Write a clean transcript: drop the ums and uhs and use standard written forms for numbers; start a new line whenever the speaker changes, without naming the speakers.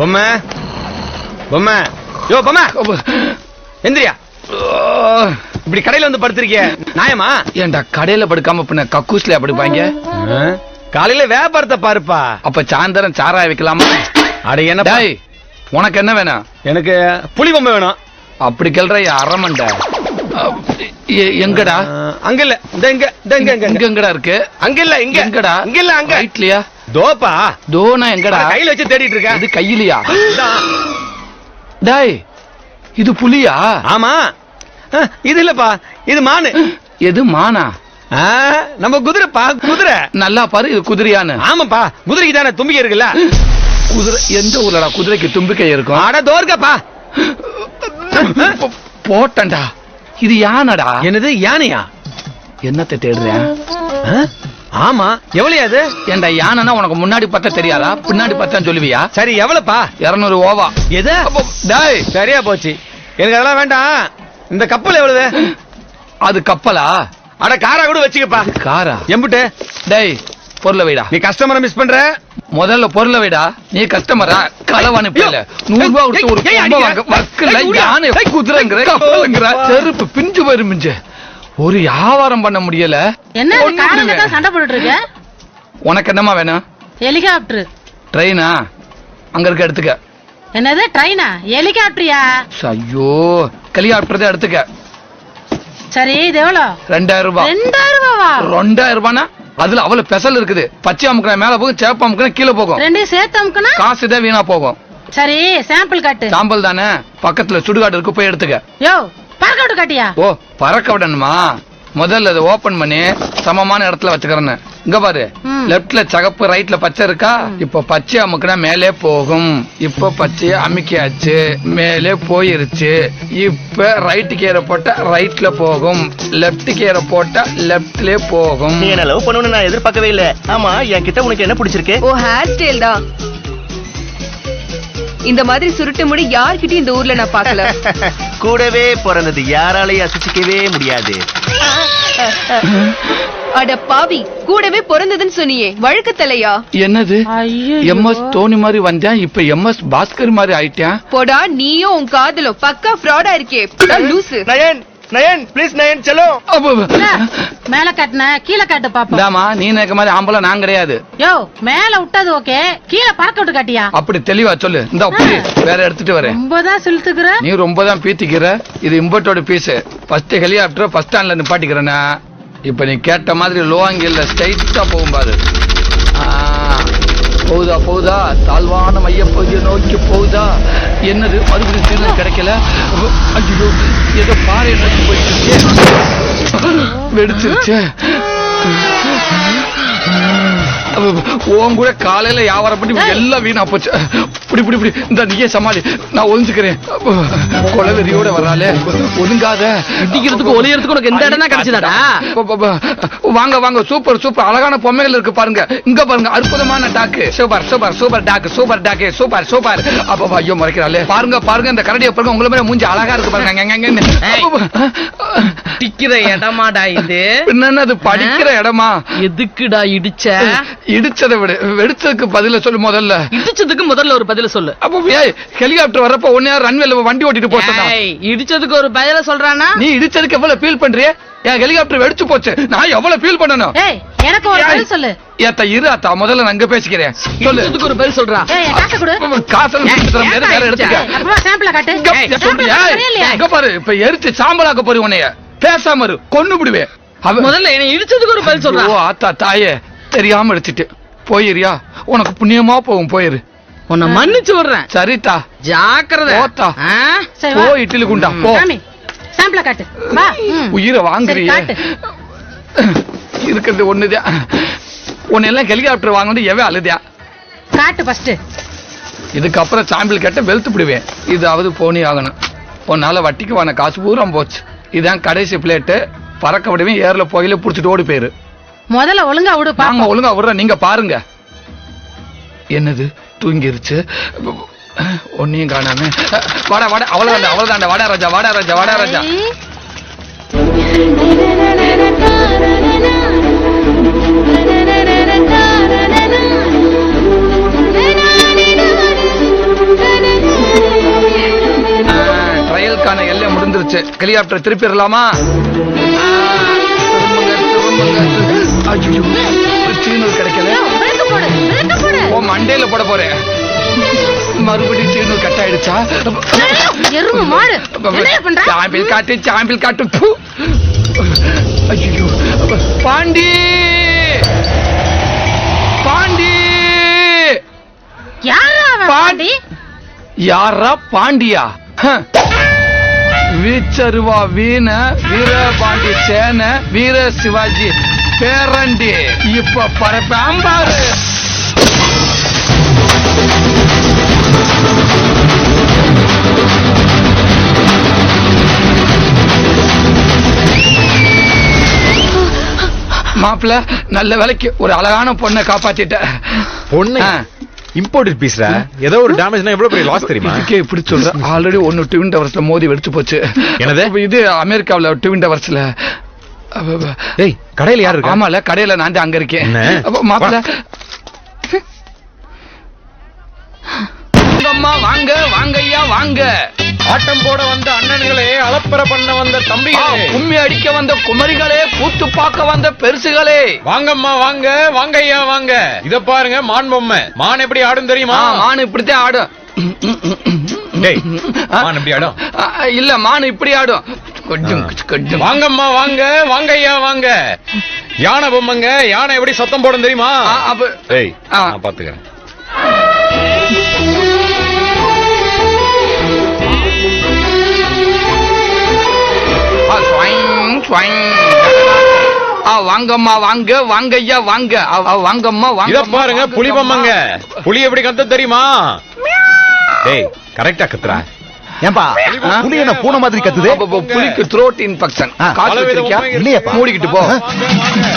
பொம்மை பொம்மை யோ பொம்மை எந்திரியா. இப்படி கடையில வந்து படுத்திருக்கிய நியாயமா?
ஏன்டா கடையில படுக்காம பின்ன கக்கூஸ்ல படுப்பாங்க?
காலையில வியாபாரத்தை பாருப்பா.
அப்ப சாயந்தரம் சாராய வைக்கலாமா?
அட என்ன
டேய், உனக்கு என்ன வேணும்?
எனக்கு புலி பொம்மை வேணும்.
அப்படி கேள்ற அரமண்ட எங்கடா?
அங்க இல்ல, இந்த இங்க இந்த இங்க
இங்க எங்கடா இருக்கு?
அங்க இல்ல, இங்க
எங்கடா?
இங்க இல்ல, அங்க
ரைட்லயா?
தோப்பா
தோனா எங்கடா?
கையில வச்சு தேடிட்டு இருக்க.
இது கையிலயா? டேய், இது புலியா?
ஆமா. இது இல்லப்பா, இது மானு.
எது மானா?
நம்ம குதிரைப்பா, குதிரை.
நல்லா பாரு, இது குதிரையான்னு.
ஆமாப்பா, குதிரைக்கு தானே தும்பிக்கை இருக்குல்ல.
குதிரை எந்த ஊர்லடா குதிரைக்கு தும்பிக்கை இருக்கும்?
அட தோர்க்கப்பா.
போட்டண்டா. இது யானடா.
என்னது யானையா?
என்னத்தை தேடுறேன்?
ஆமா, எவ்வளவு அது?
ஏண்டா யானைனா உனக்கு முன்னாடி பார்த்தா தெரியாதா? பின்னாடி பார்த்தா சொல்லுவியா?
சரி எவ்வளவுப்பா?
200 ஓவா.
எது?
டேய்,
சரியா போச்சு. எனக்கு அதெல்லாம் வேண்டாம். இந்த கப்பல் எவ்வளவு?
அது கப்பலா?
அட காரா கூட வச்சுக்கப்பா.
காரா?
எம்புட்டு?
டேய், பொருளை வைடா.
நீ கஸ்டமரை மிஸ் பண்ற.
முதல்ல பொருளை வைடா. நீ கஸ்டமரா? களவானி போல 100 ரூபாய் கொடுத்து ஒரு பொம்மை வாங்க. வக்கல யானை குதிரைங்கற கப்பலுங்கற செருப்பு பிஞ்சு வருமிஞ்சு. ஒரு வியாபாரம் பண்ண முடியல.
என்ன காரங்க தான் சண்டை போட்டுட்டு இருக்க?
உனக்கு என்னமா வேணும்?
ஹெலிகாப்டர்.
ட்ரெயினா? அங்க இருக்க எடுத்துக்க.
என்னது ட்ரெயினா? ஹெலிகாப்டரியா?
ஐயோ, ஹெலிகாப்டர் தான் எடுத்துக்க.
சரி, இது எவ்வளவு?
2000 ரூபாய்.
2000 ரூபாவா?
2000 ரூபானா அதுல அவ்வளவு பெசல் இருக்குது. பச்சை அமுக்குனா மேல போகும், சேப்ப அமுக்குனா கீழே போகும்.
ரெண்டையும் சேர்த்து அமுக்குனா
காசு தான் வீணா போகும்.
சரி, சாம்பிள் காட்டு.
சாம்பல் தானே, பக்கத்துல சுடுகாடு இருக்கு, போய் எடுத்துக்க.
யோ, பறக்க விட்டு காட்டியா?
ஓ, பறக்க விடணுமா? முதல்ல அதை ஓபன் பண்ணி சமமான இடத்துல வச்சுக்கிறேன்னு. இங்க பாரு, லெப்ட்ல சகப்பு, ரைட்ல பச்சை இருக்கா? இப்ப பச்சை அமுக்குனா மேலே போகும். இப்ப பச்சைய அமுக்கியாச்சு, மேலே போயிருச்சு. இப்ப ரைட்டு கீரை போட்டா ரைட்ல போகும், லெப்ட் கீரை போட்டா லெப்ட்ல போகும்.
நீ என்ன லவ் பண்ணணும்னு நான் எதிர்பார்க்கவே இல்ல. ஆமா, என்கிட்ட உனக்கு என்ன பிடிச்சிருக்கு?
ஓ, ஹேர் ஸ்டைல் தான். இந்த மாதிரி சுருட்டு முடி யார்கிட்டயும் இந்த ஊர்ல நான் பார்க்கல.
கூடவே பிறந்தது யாராலையும் அசைச்சிக்கவே முடியாது.
அட பாவி, கூடவே பிறந்ததுன்னு சொன்னியே, வழுக்க தலையா?
என்னது? எம்எஸ் தோனி மாதிரி வந்தேன், இப்ப எம்எஸ் பாஸ்கர் மாதிரி ஆயிட்டேன்.
போடா, நீயும் உன் காதலும் பக்கா ஃப்ராடா இருக்கே. லூசு.
நயன், நயன் ப்ளீஸ், நயன் செல்லோ.
மேல காட்டுன, கீழே காட்டு பாப்போம்.
தாமா, நீ நினைக்க மாதிரி ஆம்பளை நான் கிடையாது.
யோ, மேல விட்டது ஓகே, கீழே பறக்க விட்டு காட்டியா?
அப்படி தெளிவா சொல்லு. இந்த வேற எடுத்துட்டு வரேன்.
ரொம்பதான் செலுத்துக்கிற.
நீ ரொம்ப தான் பீத்திக்கிற. இது இம்போர்ட்டோட பீஸ். ஃபர்ஸ்ட் ஹெலிகாப்டர் ஃபர்ஸ்ட் ஸ்டாண்ட்ல நிப்பாட்டிக்கிறேன்னா, இப்ப நீ கேட்ட மாதிரி லோ ஆங்கிள் ஸ்ட்ரைட்டா போகும் பாரு. போகுதா போகுதா, தாழ்வான மையப்பகுதியை நோக்கி போகுதா. என்னது மறுபடியும் சிக்னல் கிடைக்கல. ஐயோ, ஏதோ பாறை நோக்கி போயிட்டு வெடிச்சிருச்சு. உன் கூட காலையில வியாபாரம் பண்ணி எல்லாம் வீணா போச்சு. இப்படி இப்படி இப்படி இந்த நீயே சமாளி, நான் ஒளிஞ்சுக்கிறேன். கொலவெறியோட வராலே, ஒழுங்காத.
இடிக்கிறதுக்கு ஒளியறதுக்கு உனக்கு எந்த இடம் தான் கிடைச்சதாடா?
வாங்க வாங்க, சூப்பர் சூப்பர் அழகான பொம்மைகள் இருக்கு பாருங்க. இங்க பாருங்க, அற்புதமான dog. Super super super dog, super dog, super super. அப்ப ஐயோ மறைக்கிறாளே. பாருங்க பாருங்க, இந்த கரடியை பாருங்க, உங்களை மாதிரி மூஞ்சி அழகா இருக்கு பாருங்க.
டிக்கிற இடமாடா இது?
என்னது படிக்கிற இடமா?
எதுக்குடா இடிச்ச?
இடிச்சதை விட வெடிச்சதுக்கு பதில சொல்லு முதல்ல.
இடிச்சதுக்கு முதல்ல ஒரு பதில சொல்லு.
அப்ப ஹெலிகாப்டர் வரப்ப ஒன்னே ரன்வேல வண்டி ஓட்டிட்டு போட்டா,
இடிச்சதுக்கு ஒரு பதில சொல்றானா?
நீ இடிச்சதுக்கு எவ்வளவு ஃபீல் பண்றிய? என் ஹெலிகாப்டர் வெடிச்சு போச்சு, நான் எவ்வளவு ஃபீல் பண்ணணும்?
ஏய், எனக்கு ஒரு பதில் சொல்லு.
ஏத்தா இரு அத்தா, முதல்ல நான் அங்க பேசிக்கிறேன். சொல்லு.
இடிச்சதுக்கு ஒரு பதில் சொல்றா.
ஏய், காசு கொடு.
காசு வேற எடுத்துக்க.
அப்பா சாம்பிள காட்டு.
இங்க பாரு, இப்ப எரிச்சு சாம்பலாக்க போறீ உன்னைய. பேசாம இரு, கொன்னு விடுவேன்.
முதல்ல என்ன இடிச்சதுக்கு ஒரு பதில் சொல்றா.
ஓ ஆத்தா, தாயே தெரியாம எடுத்துட்டு போயிரியா? உனக்கு புண்ணியமா போகும், போயிரு.
உன்னை மன்னிச்சு விடுறேன்.
சரிதா,
ஜாக்கிரதை.
போத்தா.
சரி,
போ, இட்லி குண்டா போ.
சாமி, சாம்பிள காட்டு. வா.
உயிரை வாங்குறியே. இருக்கிறது ஒண்ணுதான். உன்னெல்லாம் ஹெலிகாப்டர் வாங்கணும் எவன் அழுதியா?
காட்டு ஃபர்ஸ்ட்.
இதுக்கப்புறம் சாம்பிள் கேட்ட வெளுத்து விடுவேன். இதாவது போனி ஆகணும். உன்னால வட்டிக்கு வான காசு பூரா போச்சு. இதான் கடைசி பிளேட்டு. பறக்க விடுவேன், ஏர்ல போயில புடிச்சிட்டு ஓடி போயிரு.
முதல்ல ஒழுங்கா விடு.
நாங்க ஒழுங்கா விடுற, நீங்க பாருங்க. என்னது தூங்கிருச்சு, ஒன்னையும் காணாம. வாடா வாடா, அவ்வளவுதான் அவ்வளவுதாண்டா. வாடா ராஜா, வாடா ராஜா, வாடா ராஜா. வந்துருச்சு. ஹெலிகாப்டர் திருப்பிடலாமா? சீனூர் கிடைக்கல.
பிரேக்க போடு, பிரேக்க போடு.
ஓ மண்டையில போட போறேன். மறுபடியும் சீனூர் கட் ஆயிடுச்சா?
எருமை மாடு. என்ன பண்ற?
சாம்பிள் காட்டு, சாம்பிள் காட்டு. பு. ஐயோ பாண்டி, பாண்டி.
யாரா அவன் பாண்டி?
யாரா பாண்டியா? வீச்சருவா வீண வீரபாண்டி சேன வீர சிவாஜி பேரண்டி இப்ப பரப்பாம்பாரு. மாப்பிள்ள நல்ல வேலைக்கு ஒரு அழகான பொண்ணை காப்பாத்திட்ட.
பொண்ணு இம்போர்ட்டட் பீஸ்ரா. ஏதோ ஒரு டேமேஜ்னா எவ்வளவு பெரிய லாஸ் தெரியுமா?
இதுக்கே இப்படி சொல்ற. ஆல்ரெடி ஒன்னு ட்வின் டவர்ஸ்ல மோதி வெடிச்சு போச்சு.
என்னது?
இது அமெரிக்காவுல ட்வின் டவர்ஸ்ல.
ஏய் கடையில யாரு இருக்கா?
ஆமால கடையில நான் தான் அங்க இருக்கேன்.
என்ன?
மாப்பிள்ள வாங்கம்மா வாங்க, வாங்க ஐயா வாங்க.
ஆட்டம் போட வந்த அண்ணன்களே, அலப்பற பண்ண வந்த தம்பிகளே,
கும்மி அடிக்க வந்த குமரிகளே, கூத்து பார்க்க வந்த பெருசுகளே,
வாங்கம்மா வாங்க, வாங்க ஐயா வாங்க. இத பாருங்க மான் பொம்மை. மான் எப்படி ஆடும் தெரியுமா?
மான் இப்படித்தான் ஆடும்.
டேய், மான் எப்படி ஆடும்?
இல்ல மான் இப்படி ஆடும். கொஞ்சம் கொஞ்சம்.
வாங்கம்மா வாங்க, வாங்க ஐயா வாங்க. யானை பொம்மைங்க. யானை எப்படி சத்தம் போடும் தெரியுமா? ஏய் நான் பாத்துக்கிறேன். வாங்கம்மா வாங்க, வாங்க ஐயா வாங்க. வாங்கம்மா வாங்க. இத பாருங்க புலி பொம்மைங்க. புலி எப்படி கத்த தெரியுமா? டேய் கரெக்டா கத்துறா.
ஏன்பா புலி என்ன பூனை மாதிரி கத்துது?
புலிக்கு த்ரோட் இன்ஃபெக்ஷன். காசு
இல்லையேப்பா.
மூடிக்கிட்டு போ.
வாங்க, வாங்க.